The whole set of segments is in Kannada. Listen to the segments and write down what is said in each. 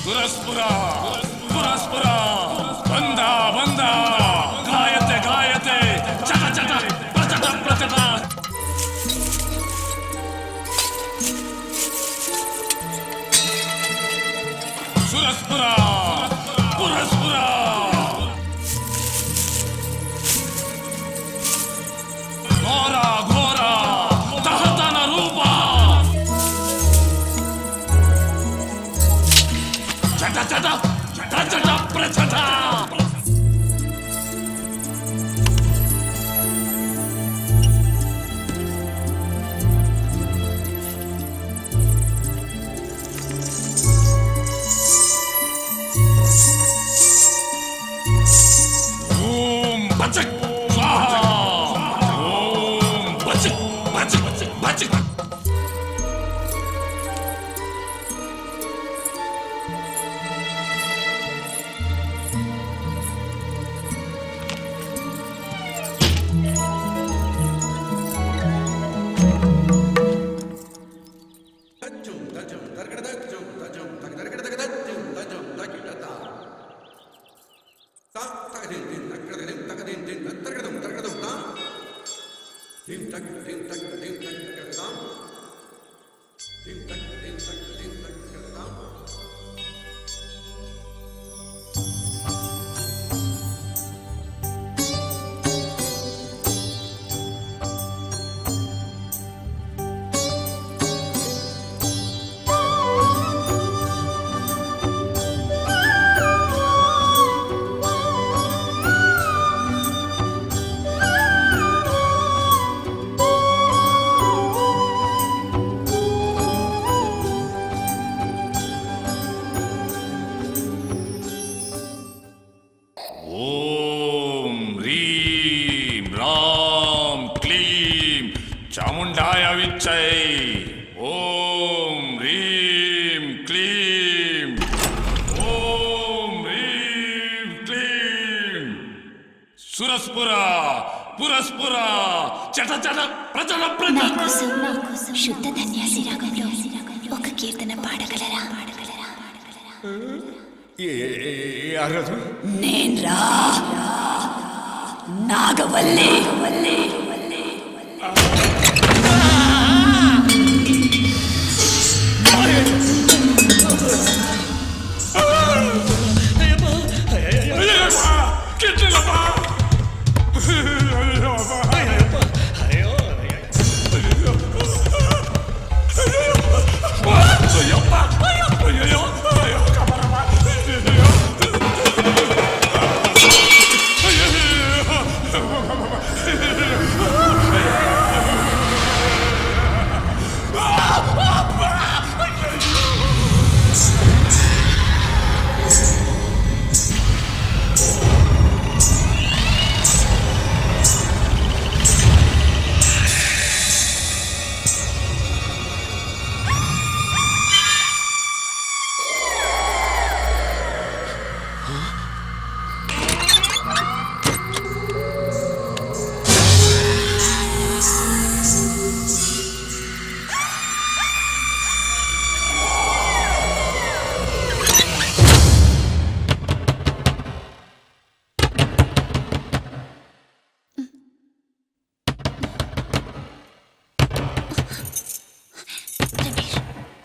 ಸುರಸ್ಪುರ ಸುರಸ್ಪುರ ಬಂದ ಬಂದ ಗಾಯತೆ ಗಾಯತೆ ಚಟ ಚಟ ಪ್ರಚಟ ಪ್ರಚಟ ಸುರಸ್ಪುರ ಪುರಸ್ಪುರ ಘೋರ ಘೋರ ತಹತನ ರೂಪ ಚಟ ಚಟ ಪ್ರಚಟ ಪ್ರಚಟ ಓಂ ಬಚಕ್ ಸ್ವಾಹಾ ಓಂ ಬಚಕ್ ಬಚಕ್ ಬಚಕ್ ಓಂ ರೀಂ ರಾಂ ಕ್ಲೀಂ ಚಾಮುಂಡಾಯ ವಿಚ್ಚೈ ಓಂ ರೀಂ ಕ್ಲೀಂ ಓಂ ರೀಂ ಕ್ಲೀಂ ಸುರಸ್ಪುರ ಪುರಸ್ಪುರ చట చట ప్రచట ప్రచట శుద్ధ ధన్యాసి రాగంలో ఒక కీర్తన పాడగలరా? ಯಾರದು? నేన్రా నాగవల్లి.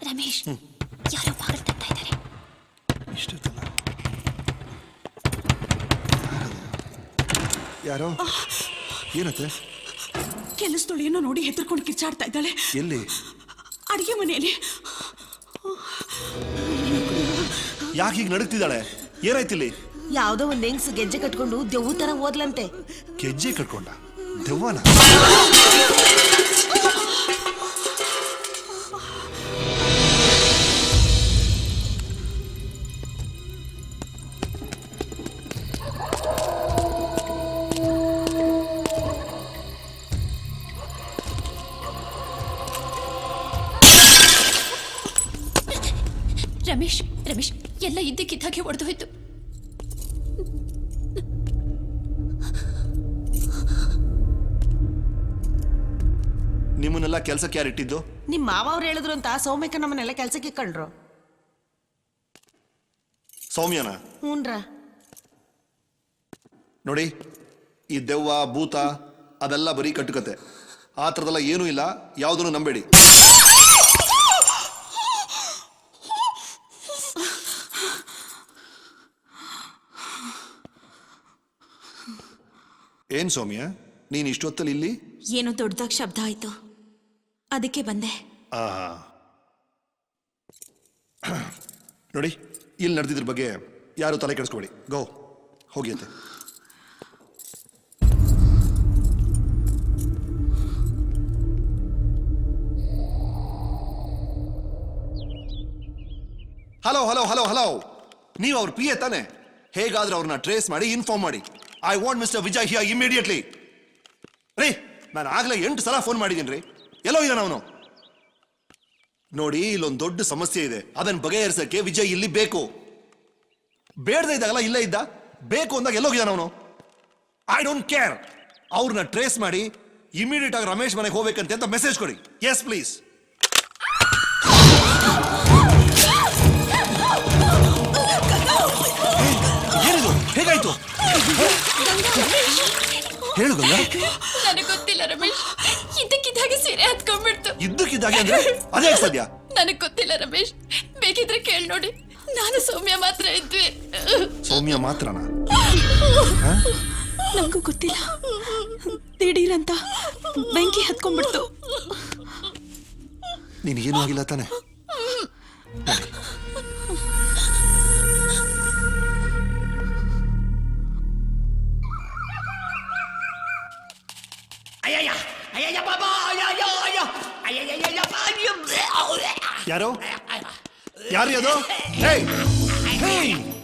ರಮೇಶ್ ಯಾರೋ ಬಾಗಿಲು ತಟ್ತಾ ಇದ್ದಾರೆ. ಇಷ್ಟೊತ್ತಲ್ಲ ಯಾರೋ ಏನತ್ತೆ? ಕೆಲಸದಳು ಏನೋ ನೋಡಿ ಹೆದರ್ಕೊಂಡು ಕಿಚ್ಚಾಡ್ತಾ ಇದ್ದಾಳೆ. ಎಲ್ಲಿ? ಅಡಿಗೆ ಮನೆಯಲ್ಲಿ. ಯಾಕೆ ಹೀಗೆ ನಡುತ್ತಿದ್ದಾಳೆ? ಏನಾಯ್ತಿಲ್ಲಿ? ಯಾವ್ದೋ ಒಂದ್ ಹೆಂಗ್ಸ್ ಗೆಜ್ಜೆ ಕಟ್ಕೊಂಡು ದೆವ್ವ ತರ ಓದ್ಲಂತೆ. ಗೆಜ್ಜೆ ಕಟ್ಕೊಂಡ ದೆವ್ವನ? ರಮೇಶ್ ರಮೇಶ್ ಎಲ್ಲ ಇದ್ದಕ್ಕಿದ್ದಾಗೆ ಒಡೆದು ಹೋಯ್ತು. ನಿಮ್ಮನ್ನೆಲ್ಲ ಕೆಲ್ಸಕ್ಕೆ ಯಾರು ಇಟ್ಟಿದ್ದು? ನಿಮ್ ಮಾವ ಅವ್ರು ಹೇಳಿದ್ರು ಅಂತ ಸೌಮ್ಯಕ್ಕ ನಮ್ಮನ್ನೆಲ್ಲ ಕೆಲ್ಸಕ್ಕೆ ಕಂಡ್ರು. ಸೌಮ್ಯನ ಹ್ಞೂನ್ರ. ನೋಡಿ, ಈ ದೆವ್ವ ಭೂತ ಅದೆಲ್ಲ ಬರೀ ಕಟ್ಟುಕತೆ. ಆ ಥರದೆಲ್ಲ ಏನೂ ಇಲ್ಲ, ಯಾವುದನ್ನು ನಂಬೇಡಿ. ಏನ್ ಸೌಮ್ಯ, ನೀನ್ ಇಷ್ಟೊತ್ತಲ್ಲಿ ಇಲ್ಲಿ? ಏನೋ ದೊಡ್ಡದಾಗಿ ಶಬ್ದ ಆಯ್ತು, ಅದಕ್ಕೆ ಬಂದೆ. ನೋಡಿ, ಇಲ್ಲಿ ನಡೆದಿದ್ರ ಬಗ್ಗೆ ಯಾರು ತಲೆ ಕೆಡಿಸ್ಕೊಬೇಡಿ. ಗೋ, ಹೋಗಿ ಅಂತೆ. ಹಲೋ ಹಲೋ ಹಲೋ ಹಲೋ, ನೀವು ಅವ್ರ ಪಿ ಎ ತಾನೆ? ಹೇಗಾದ್ರೂ ಅವ್ರನ್ನ ಟ್ರೇಸ್ ಮಾಡಿ ಇನ್ಫಾರ್ಮ್ ಮಾಡಿ. I want mister Vijay here immediately. ರೀ, ನಾನು ಆಗ್ಲೇ 8 ಸಲ ಫೋನ್ ಮಾಡಿದ್ದೀನಿ ರೀ. ಎಲ್ಲೋ ಇದ್ದಾನ ಅವನು? ನೋಡಿ, ಇಲ್ಲೊಂದು ದೊಡ್ಡ ಸಮಸ್ಯೆ ಇದೆ, ಅದನ್ನ ಬಗೆಹರಿಸಕ್ಕೆ ವಿಜಯ್ ಇಲ್ಲಿ ಬೇಕು. ಬೇಡದೇ ಇದ್ದಾಗಲ್ಲ ಇಲ್ಲೇ ಇದ್ದ, ಬೇಕು ಅಂದಾಗ ಎಲ್ಲೋಗಿದ್ದಾನ ಅವನು? I don't care. ಅವ್ರನ್ನ ಟ್ರೇಸ್ ಮಾಡಿ ಇಮಿಡಿಯೇಟ್ ಆಗಿ ರಮೇಶ್ ಮನೆಗೆ ಹೋಗ್ಬೇಕಂತೆ ಅಂತ ಮೆಸೇಜ್ ಕೊಡಿ. Yes please. ಏನಿದು? ಹೇಗಾಯ್ತು? ಹೇಳು ಗಂಗಾ. ನನಗೆ ಗೊತ್ತಿಲ್ಲ ರಮೇಶ್, ಇದ್ದಕ್ಕಿದ್ದಾಗೆ ಸೀರೆ ಹತ್ಕೊಂಡ್ಬಿಡ್ತು. ಇದ್ದಕ್ಕಿದ್ದಾಗೆ ಅಂದ್ರೆ ಅದೇ ಸದ್ಯ? ನನಗೆ ಗೊತ್ತಿಲ್ಲ ರಮೇಶ್, ಬೇಕಿದ್ರೆ ಕೇಳಿ ನೋಡಿ. ನಾನು ಸೌಮ್ಯ ಮಾತ್ರ ಇದ್ವಿ. ಸೌಮ್ಯ ಮಾತ್ರನಾ? ನಂಗೂ ಗೊತ್ತಿಲ್ಲ, ದಿಢೀರಂತ ಬೆಂಕಿ ಹತ್ಕೊಂಡ್ಬಿಡ್ತು. ನಿನಗೇನು ಆಗಿಲ್ಲ ತಾನೆ? ಯಾರು? ಯಾರು ಅದು?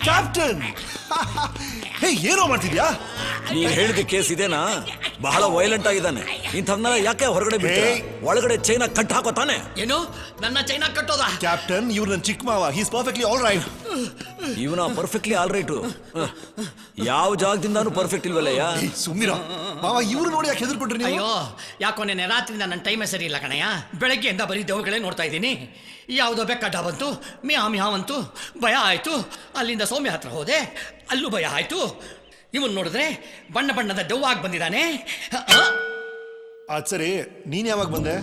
ಕ್ಯಾಪ್ಟನ್, ಹೇ, ಏನೋ ಮಾಡ್ತಿದ್ಯಾ? ನೀನ್ ಹೇಳಿದ ಕೇಸ್ ಇದೇನಾ? ಬಹಳ ವೈಲೆಂಟ್ ಆಗಿದ್ದಾನೆ. ಇಂಥವ್ನ ಯಾಕೆ ಹೊರಗಡೆ ಬಿಟ್ಟೆ? ಒಳಗಡೆ ಚೈನಾ ಕಟ್ ಹಾಕೋತಾನೆ. ಏನು ನನ್ನ ಚೈನಾ ಕಟ್ಟೋದ? ಕ್ಯಾಪ್ಟನ್, ಇವ್ರು ನನ್ನ ಚಿಕ್ಕ ಮಾವ. He's perfectly all right. ಇವನ ಪರ್ಫೆಕ್ಟ್ಲಿ ಆಲ್ ರೈಟು. ಯಾವ ಜಾಗದಿಂದಾನು ಪರ್ಫೆಕ್ಟ್ ಇಲ್ವಲ್ಲಯ್ಯ. ಸುಮ್ಮಿರ ಮಾವ, ಇವ್ರು ನೋಡಿ ಯಾಕೆ ಹೆದರ್ಕೊಂಡ್ರಿ ನೀವು? ಅಯ್ಯೋ, ಯಾಕೋ ನೆನ್ನೆ ರಾತ್ರಿಯಿಂದ ನನ್ನ ಟೈಮೇ ಸರಿ ಇಲ್ಲ ಕಣಯ್ಯ. ಬೆಳಗ್ಗೆಯಿಂದ ಬರೀ ದೆವ್ವಗಳೇ ನೋಡ್ತಾ ಇದ್ದೀನಿ. ಯಾವುದೋ ಬೆಕ್ಕಡ್ಡ ಬಂತು, ಮ್ಯಾವ್ ಅಂತು, ಭಯ ಆಯ್ತು. ಅಲ್ಲಿಂದ ಸೌಮ್ಯ ಹತ್ರ ಹೋದೆ, ಅಲ್ಲೂ ಭಯ ಆಯ್ತು. ಇವನ್ ನೋಡಿದ್ರೆ ಬಣ್ಣ ಬಣ್ಣದ ದೆವ್ವಾಗಿ ಬಂದಿದ್ದಾನೆ. ಅದ್ ಸರಿ, ನೀನ್ ಯಾವಾಗ ಬಂದೆ?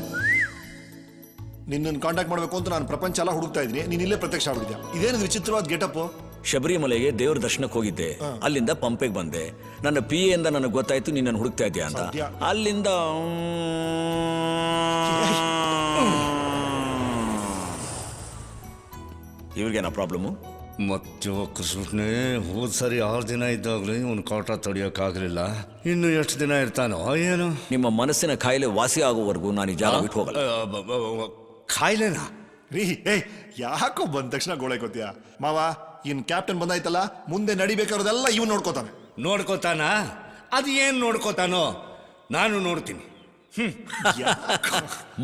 ನಿನ್ನನ್ನು ಕಾಂಟ್ಯಾಕ್ಟ್ ಮಾಡ್ಬೇಕು ಅಂತ ನಾನು ಪ್ರಪಂಚ ಎಲ್ಲ ಹುಡುಕ್ತಾ ಇದ್ದೀನಿ, ನೀನ್ ಇಲ್ಲೇ ಪ್ರತ್ಯಕ್ಷ ಆಗ್ಬಿಟ್ಟಿದ್ಯಾ. ಇದೇನಿದು ವಿಚಿತ್ರವಾದ ಗೆಟಪ್? ಶಬರಿಮಲೆಗೆ ದೇವ್ರ ದರ್ಶನಕ್ಕೆ ಹೋಗಿದ್ದೆ, ಅಲ್ಲಿಂದ ಪಂಪೆಗೆ ಬಂದೆ. ನನ್ನ ಪಿ ಎ ಇಂದ ನನಗೆ ಗೊತ್ತಾಯ್ತು ನೀನು ಹುಡುಕ್ತಾ ಇದೆಯಾ ಅಂತ. ಅಲ್ಲಿಂದ ಇವ್ರಿಗೇನಾ ಪ್ರಾಬ್ಲಮ್ಮು? ಮತ್ತೆ ಕೃಷ್ಣನೇ ಹೋದ್ ಸರಿ 6 ದಿನ ಇದ್ದಾಗಲೇ ಇವನು ಕಾಟ ತಡಿಯೋಕ್ಕಾಗಲಿಲ್ಲ. ಇನ್ನು ಎಷ್ಟು ದಿನ ಇರ್ತಾನೋ ಏನು? ನಿಮ್ಮ ಮನಸ್ಸಿನ ಕಾಯಿಲೆ ವಾಸಿ ಆಗೋವರೆಗೂ ನಾನು ಈ ಜಾಗ ಬಿಟ್ಟು ಹೋಗಲ್ಲ. ಕಾಯಿಲೆನಾ? ರೀ, ಯಾಕೋ ಬಂದ ತಕ್ಷಣ ಗೋಳೆ ಗೊತ್ತೀಯಾ ಮಾವ? ಇನ್ ಕ್ಯಾಪ್ಟನ್ ಬಂದಾಯ್ತಲ್ಲ, ಮುಂದೆ ನಡಿಬೇಕಾರೋದೆಲ್ಲ ಇವ್ ನೋಡ್ಕೋತಾನೆ. ನೋಡ್ಕೋತಾನ? ಅದು ಏನು ನೋಡ್ಕೋತಾನೋ ನಾನು ನೋಡ್ತೀನಿ.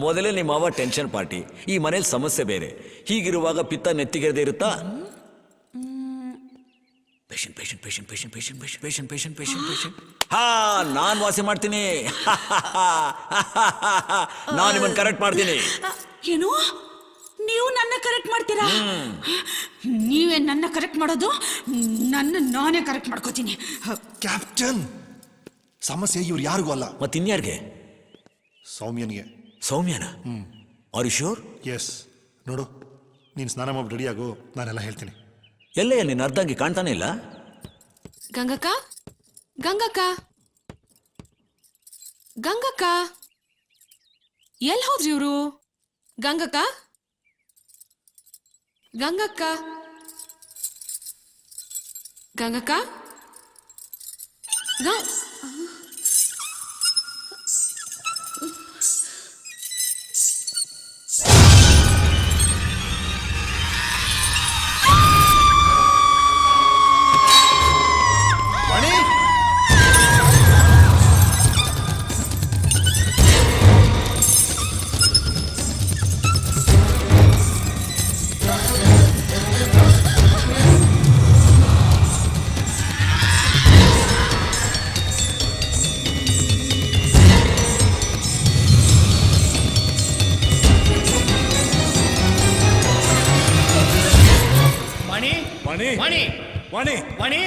ಮೊದಲೇ ನಿಮ್ಮ ಮಾವ ಟೆನ್ಷನ್ ಪಾರ್ಟಿ, ಈ ಮನೇಲಿ ಸಮಸ್ಯೆ ಬೇರೆ. ಹೀಗಿರುವಾಗ ಪಿತ್ತ ನೆತ್ತಿಗೆರದೇ ಇರುತ್ತಾ? Patient patient patient patient patient patient patient patient patient patient ಹಾ, ನಾನು ವಾಸಿ ಮಾಡ್ತೀನಿ. ನಾನು ನಿಮ್ಮನ್ನು ಕರೆಕ್ಟ್ ಮಾಡ್ತೀನಿ. ಏನು? ನೀವು ನನ್ನ ಕರೆಕ್ಟ್ ಮಾಡ್ತೀರಾ? ನೀವೇ ನನ್ನ ಕರೆಕ್ಟ್ ಮಾಡೋದು? ನಾನೇ ಕರೆಕ್ಟ್ ಮಾಡ್ಕೋತೀನಿ. ಕ್ಯಾಪ್ಟನ್, ಸಮಸ್ಯೆ ಇವ್ರು ಯಾರಿಗೂ ಅಲ್ಲ, ಮತ್ತಿನ್ಯಾರಿಗೆ? ಸೌಮ್ಯನಿಗೆ. ಸೌಮ್ಯನ? Are you sure? ಎಸ್. ನೋಡು, ನೀನು ಸ್ನಾನ ಮಾಡಿ ರೆಡಿ ಆಗು, ನಾನೆಲ್ಲ ಹೇಳ್ತೀನಿ. ಎಲ್ಲಯ್ಯ ನಿನ್ನ ಅರ್ಧಂಗಿ ಕಾಣ್ತಾನೆ ಇಲ್ಲ? ಗಂಗಕ್ಕ, ಗಂಗಕ್ಕ, ಗಂಗಕ್ಕ, ಎಲ್ಲಿ ಹೋದ್ರಿ ಇವರು? ಗಂಗಕ್ಕ, ಗಂಗಕ್ಕ, ಗಂಗಕ್ಕ, ವಾಣಿ ವಾಣಿ ವಾಣಿ ವಾಣಿ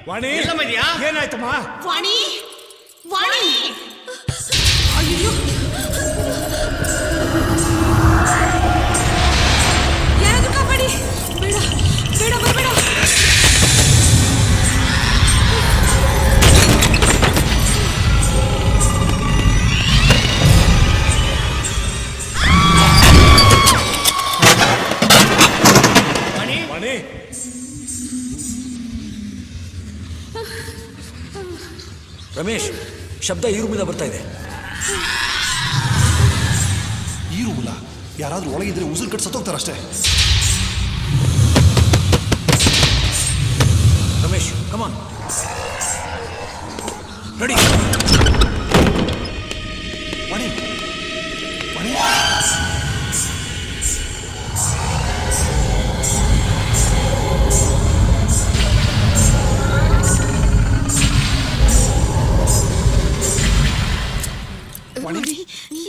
ವಾಣಿ ಎಲ್ಲಮ್ಮ ಇದೆಯಾ? ಏನಾಯ್ತಮ್ಮ? ವಾಣಿ ವಾಣಿ ಅಯ್ಯೋ ಯಾರಾದ್ರೂ ಕಾಪಾಡಿ. ಬೇಡ ಬೇಡ ಬರಬೇಡ. ವಾಣಿ ವಾಣಿ ರಮೇಶ್, ಶಬ್ದ ಈ ರೂಮಿಂದ ಬರ್ತಾ ಇದೆ. ಈ ರೂಮಲ್ಲ, ಯಾರಾದ್ರೂ ಒಳಗಿದ್ರೆ ಉಸಿರು ಕಟ್ಟು ಸತ್ತೋಗ್ತಾರಷ್ಟೇ. ರಮೇಶ್, ಕಮಾನ್, ರೆಡಿ. ವಾಣಿ ವಾಣಿ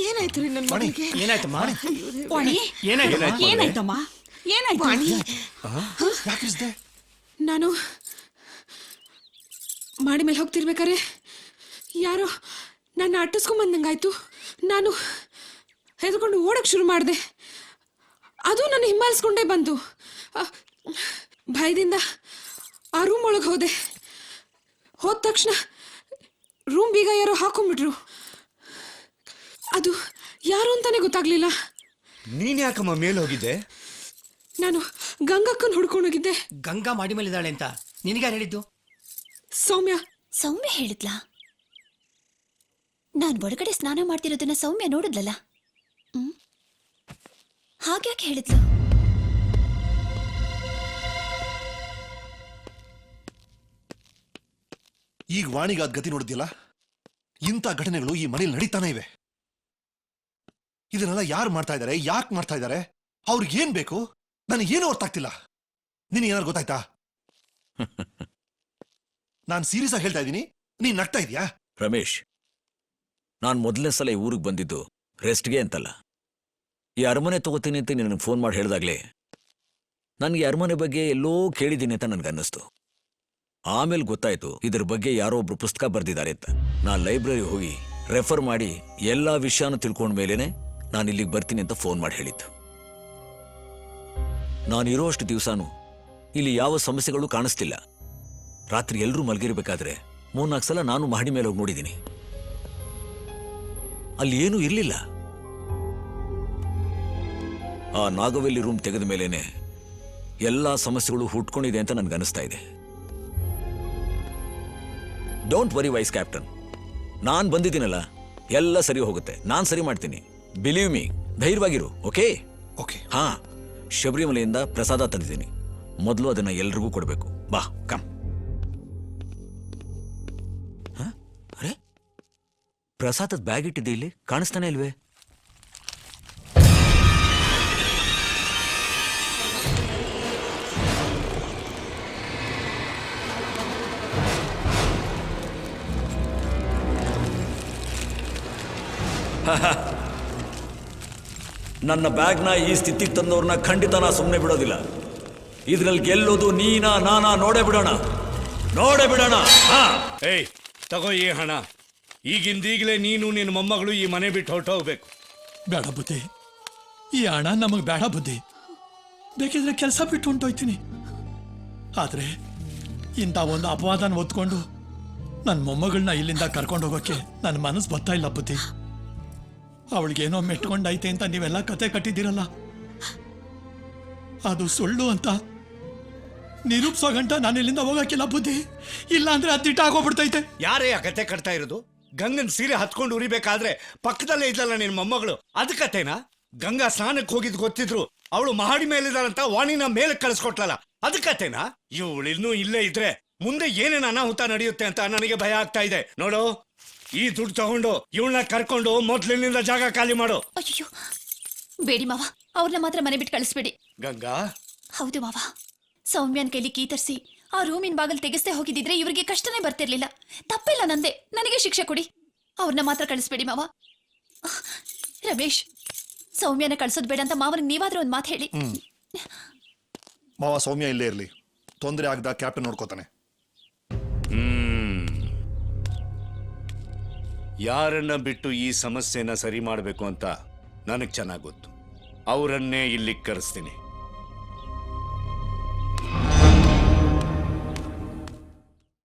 ಏನಾಯ್ತು ರೀ ನನ್ನ ವಾಣಿ ಮಗಳಿಗೆ? ಏನಾಯ್ತಮ್ಮ? ವಾಣಿ ಏನಾಯ್ತು? ಏನಾಯ್ತಮ್ಮ? ಏನಾಯ್ತು? ವಾಣಿ ಯಾಕಿಸ್ದೆ? ನಾನು ಮಾಡಿ ಮೇಲೆ ಹೋಗ್ತಿರ್ಬೇಕಾರೆ ಯಾರೋ ನನ್ನ ಅಟ್ಟಿಸ್ಕೊಂಬಂದಂಗಾಯ್ತು. ನಾನು ಹೆದ್ಕೊಂಡು ಓಡಕ್ಕೆ ಶುರು ಮಾಡಿದೆ. ಅದು ನನ್ನ ಹಿಂಬಾಲಿಸ್ಕೊಂಡೇ ಬಂತು. ಭಯದಿಂದ ಆ ರೂಮ್ ಒಳಗೆ ಹೋದೆ. ಹೋದ ತಕ್ಷಣ ರೂಮ್ ಬೀಗ ಯಾರೋ ಹಾಕೊಂಡ್ಬಿಟ್ರು. ಅದು ಯಾರು ಅಂತಾನೆ ಗೊತ್ತಾಗ್ಲಿಲ್ಲ. ನೀನ್ ಯಾಕಮ್ಮ ಮೇಲೆ ಹೋಗಿದ್ದೆ? ನಾನು ಗಂಗಕ್ಕನ್ ಹುಡ್ಕೊಂಡೋಗಿದ್ದೆ. ಗಂಗಾ ಮಾಡಿ ಮೇಲಿದ್ದಾಳೆ ಅಂತ ನಿನಗ್ಯಾರು ಹೇಳಿದ್ದು? ಸೌಮ್ಯ ಹೇಳಿದ್ಲಾ? ನಾನು ಒಳಗಡೆ ಸ್ನಾನ ಮಾಡ್ತಿರೋದನ್ನ ಸೌಮ್ಯ ನೋಡಿದ್ಲಲ್ಲ, ಹಾಗ್ಯಾಕೆ ಹೇಳಿದ್ಲು? ಈಗ ವಾಣಿಗಾದ ಗತಿ ನೋಡಿದ್ಯಲ್ಲ, ಇಂಥ ಘಟನೆಗಳು ಈ ಮನೇಲಿ ನಡೀತಾನೆ ಇವೆ. ಇದನ್ನೆಲ್ಲ ಯಾರು ಮಾಡ್ತಾ ಇದ್ದಾರೆ, ಯಾಕೆ ಮಾಡ್ತಾ ಇದ್ದಾರೆ, ಅವ್ರಿಗೇನ್ ಬೇಕು, ನನಗೇನು ಅರ್ಥ ಆಗ್ತಿಲ್ಲ. ನಿನಗೆ ಏನಾರು ಗೊತ್ತಾಯ್ತಾ? ನಾನು ಸೀರಿಯಸ್ ಆಗಿ ಹೇಳ್ತಾ ಇದ್ದೀನಿ, ನೀನ್ ನಗ್ತಾ ಇದೀಯಾ? ರಮೇಶ್, ನಾನು ಮೊದಲನೇ ಸಲ ಈ ಊರಿಗೆ ಬಂದಿದ್ದು ರೆಸ್ಟ್ಗೆ ಅಂತಲ್ಲ. ಈ ಅರಮನೆ ತಗೋತೀನಿ ಅಂತ ನಿನಗೆ ಫೋನ್ ಮಾಡಿ ಹೇಳಿದಾಗಲೇ ನನಗೆ ಅರಮನೆ ಬಗ್ಗೆ ಎಲ್ಲೋ ಕೇಳಿದ್ದೀನಿ ಅಂತ ನನಗನ್ನಿಸ್ತು. ಆಮೇಲೆ ಗೊತ್ತಾಯ್ತು ಇದ್ರ ಬಗ್ಗೆ ಯಾರೋ ಒಬ್ರು ಪುಸ್ತಕ ಬರೆದಿದ್ದಾರೆ ಅಂತ. ನಾನು ಲೈಬ್ರರಿ ಹೋಗಿ ರೆಫರ್ ಮಾಡಿ ಎಲ್ಲ ವಿಷಯನೂ ತಿಳ್ಕೊಂಡ ಮೇಲೇನೆ ನಾನು ಇಲ್ಲಿಗೆ ಬರ್ತೀನಿ ಅಂತ ಫೋನ್ ಮಾಡಿ ಹೇಳಿದ್ದು. ನಾನಿರೋಷ್ಟು ದಿವಸನೂ ಇಲ್ಲಿ ಯಾವ ಸಮಸ್ಯೆಗಳು ಕಾಣಿಸ್ತಿಲ್ಲ. ರಾತ್ರಿ ಎಲ್ಲರೂ ಮಲಗಿರ್ಬೇಕಾದ್ರೆ 3-4 ಸಲ ನಾನು ಮಹಡಿ ಮೇಲೆ ಹೋಗಿ ನೋಡಿದ್ದೀನಿ. ಅಲ್ಲಿ ಏನೂ ಇರಲಿಲ್ಲ. ಆ ನಾಗವೆಲ್ಲಿ ರೂಮ್ ತೆಗೆದ ಮೇಲೇನೆ ಎಲ್ಲ ಸಮಸ್ಯೆಗಳು ಹುಟ್ಕೊಂಡಿದೆ ಅಂತ ನನ್ಗನ್ನಿಸ್ತಾ ಇದೆ. ಡೋಂಟ್ ವರಿ ವೈಸ್ ಕ್ಯಾಪ್ಟನ್, ನಾನು ಬಂದಿದ್ದೀನಲ್ಲ, ಎಲ್ಲ ಸರಿ ಹೋಗುತ್ತೆ. ನಾನು ಸರಿ ಮಾಡ್ತೀನಿ, ಬಿಲೀವ್ ಮೀ. ಧೈರ್ಯವಾಗಿರು. ಓಕೆ? ಓಕೆ. ಹಾ, ಶಬರಿಮಲೆಯಿಂದ ಪ್ರಸಾದ ತಂದಿದ್ದೀನಿ. ಮೊದಲು ಅದನ್ನ ಎಲ್ರಿಗೂ ಕೊಡಬೇಕು. ಬಾ, ಕಮ್. ಅರೆ, ಪ್ರಸಾದದ ಬ್ಯಾಗ್ ಇಟ್ಟಿದ್ದೆ ಇಲ್ಲಿ, ಕಾಣಿಸ್ತಾನೆ ಇಲ್ವೇ? ನನ್ನ ಬ್ಯಾಗ್ನ ಈ ಸ್ಥಿತಿಗೆ ತಂದವ್ರನ್ನ ಖಂಡಿತ ನಾ ಸುಮ್ಮನೆ ಬಿಡೋದಿಲ್ಲ. ಇದ್ರಲ್ಲಿ ಗೆಲ್ಲೋದು ನೀನಾ ನಾನಾ ನೋಡೇ ಬಿಡೋಣ. ಹಾ, ಏಯ್, ತಗೋ ಈ ಹಣ. ಈಗಿಂದೀಗಲೇ ನೀನು ನಿನ್ನ ಮೊಮ್ಮಗಳು ಈ ಮನೆ ಬಿಟ್ಟು ಹೊರಟೋಗ್ಬೇಕು. ಬೇಡ ಬುದ್ಧಿ, ಈ ಹಣ ನಮಗೆ ಬೇಡ ಬುದ್ಧಿ. ಬೇಕಿದ್ರೆ ಕೆಲಸ ಬಿಟ್ಟು ಹೊಂಟೋಯ್ತೀನಿ. ಆದ್ರೆ ಇಂಥ ಒಂದು ಅಪವಾದನ ಹೊತ್ಕೊಂಡು ನನ್ನ ಮೊಮ್ಮಗಳನ್ನ ಇಲ್ಲಿಂದ ಕರ್ಕೊಂಡು ಹೋಗೋಕೆ ನನ್ನ ಮನಸ್ಸು ಬರ್ತಾ ಇಲ್ಲ ಬುದ್ಧಿ. ಅವಳಿಗೇನೋ ಮೆಟ್ಕೊಂಡೈತೆ ಅಂತ ನೀವೆಲ್ಲ ಕತೆ ಕಟ್ಟಿದ್ದೀರಲ್ಲ, ಅದು ಸುಳ್ಳು ಅಂತ ನಿರೂಪಿಸೋ ಗಂಟ ನಾನು ಇಲ್ಲಿಂದ ಹೋಗಕ್ಕಿಲ್ಲ ಬುದ್ಧಿ. ಇಲ್ಲ ಅಂದ್ರೆ ಅದ್ದಿಟ್ಟ ಆಗೋಗ್ಬಿಡ್ತೈತೆ. ಯಾರೇ ಆ ಕತೆ ಕಟ್ತಾ ಇರೋದು? ಗಂಗನ್ ಸೀರೆ ಹತ್ಕೊಂಡು ಉರಿಬೇಕಾದ್ರೆ ಪಕ್ಕದಲ್ಲೇ ಇದ್ದಲ್ಲ ನಿನ್ ಮೊಮ್ಮಗಳು, ಅದ ಕತೆನಾ? ಗಂಗಾ ಸ್ನಾನಕ್ಕೆ ಹೋಗಿದ್ ಗೊತ್ತಿದ್ರು ಅವಳು ಮಹಡಿ ಮೇಲಿದ್ದಾಳಂತ ವಾಣಿನ ಮೇಲೆ ಕಳಿಸ್ಕೊಟ್ಲಲ್ಲ, ಅದ ಕತೆನಾ? ಇವಳು ಇನ್ನೂ ಇಲ್ಲೇ ಇದ್ರೆ ಮುಂದೆ ಏನೇನು ಅನಾಹುತ ನಡೆಯುತ್ತೆ ಅಂತ ನನಗೆ ಭಯ ಆಗ್ತಾ ಇದೆ. ನೋಡು, ಈ ದುಡ್ಡು ತಗೊಂಡು ಇವಳನ್ನ ಕರ್ಕೊಂಡು ಮೊದ್ಲಿನಿಂದ ಜಾಗ ಖಾಲಿ ಮಾಡು. ಅಯ್ಯೋ ಬೇಡಿ ಮಾವ, ಅವ್ರನ್ನ ಮಾತ್ರ ಮನೆ ಬಿಟ್ಟು ಕಳಿಸ್ಬೇಡಿ. ಗಂಗಾ, ಹೌದು ಮಾವ, ಸೌಮ್ಯನ್ ಕೈಲಿ ಕೀತರ್ಸಿ ಆ ರೂಮಿನ ಬಾಗಲ್ ತೆಗೆಸ್ತೆ ಹೋಗಿದ್ದಿದ್ರೆ ಇವ್ರಿಗೆ ಕಷ್ಟನೇ ಬರ್ತಿರ್ಲಿಲ್ಲ. ತಪ್ಪಿಲ್ಲ ನಂದೆ, ನನಗೆ ಶಿಕ್ಷೆ ಕೊಡಿ. ಅವ್ರನ್ನ ಮಾತ್ರ ಕಳಿಸ್ಬೇಡಿ ಮಾವ. ರಮೇಶ್, ಸೌಮ್ಯನ ಕಳ್ಸೋದ್ ಬೇಡ ಅಂತ ಮಾವನಿಗೆ ನೀವಾದ್ರೂ ಒಂದ್ ಮಾತು ಹೇಳಿ. ಮಾವ, ಸೌಮ್ಯ ಇಲ್ಲೇ ಇರ್ಲಿ. ತೊಂದರೆ ಆಗದ ಕ್ಯಾಪ್ಟನ್ ನೋಡ್ಕೋತಾನೆ. ಯಾರನ್ನ ಬಿಟ್ಟು ಈ ಸಮಸ್ಯೆನ ಸರಿ ಮಾಡಬೇಕು ಅಂತ ನನಗೆ ಚೆನ್ನಾಗಿ ಗೊತ್ತು. ಅವರನ್ನೇ ಇಲ್ಲಿಗೆ ಕರೆಸ್ತೀನಿ.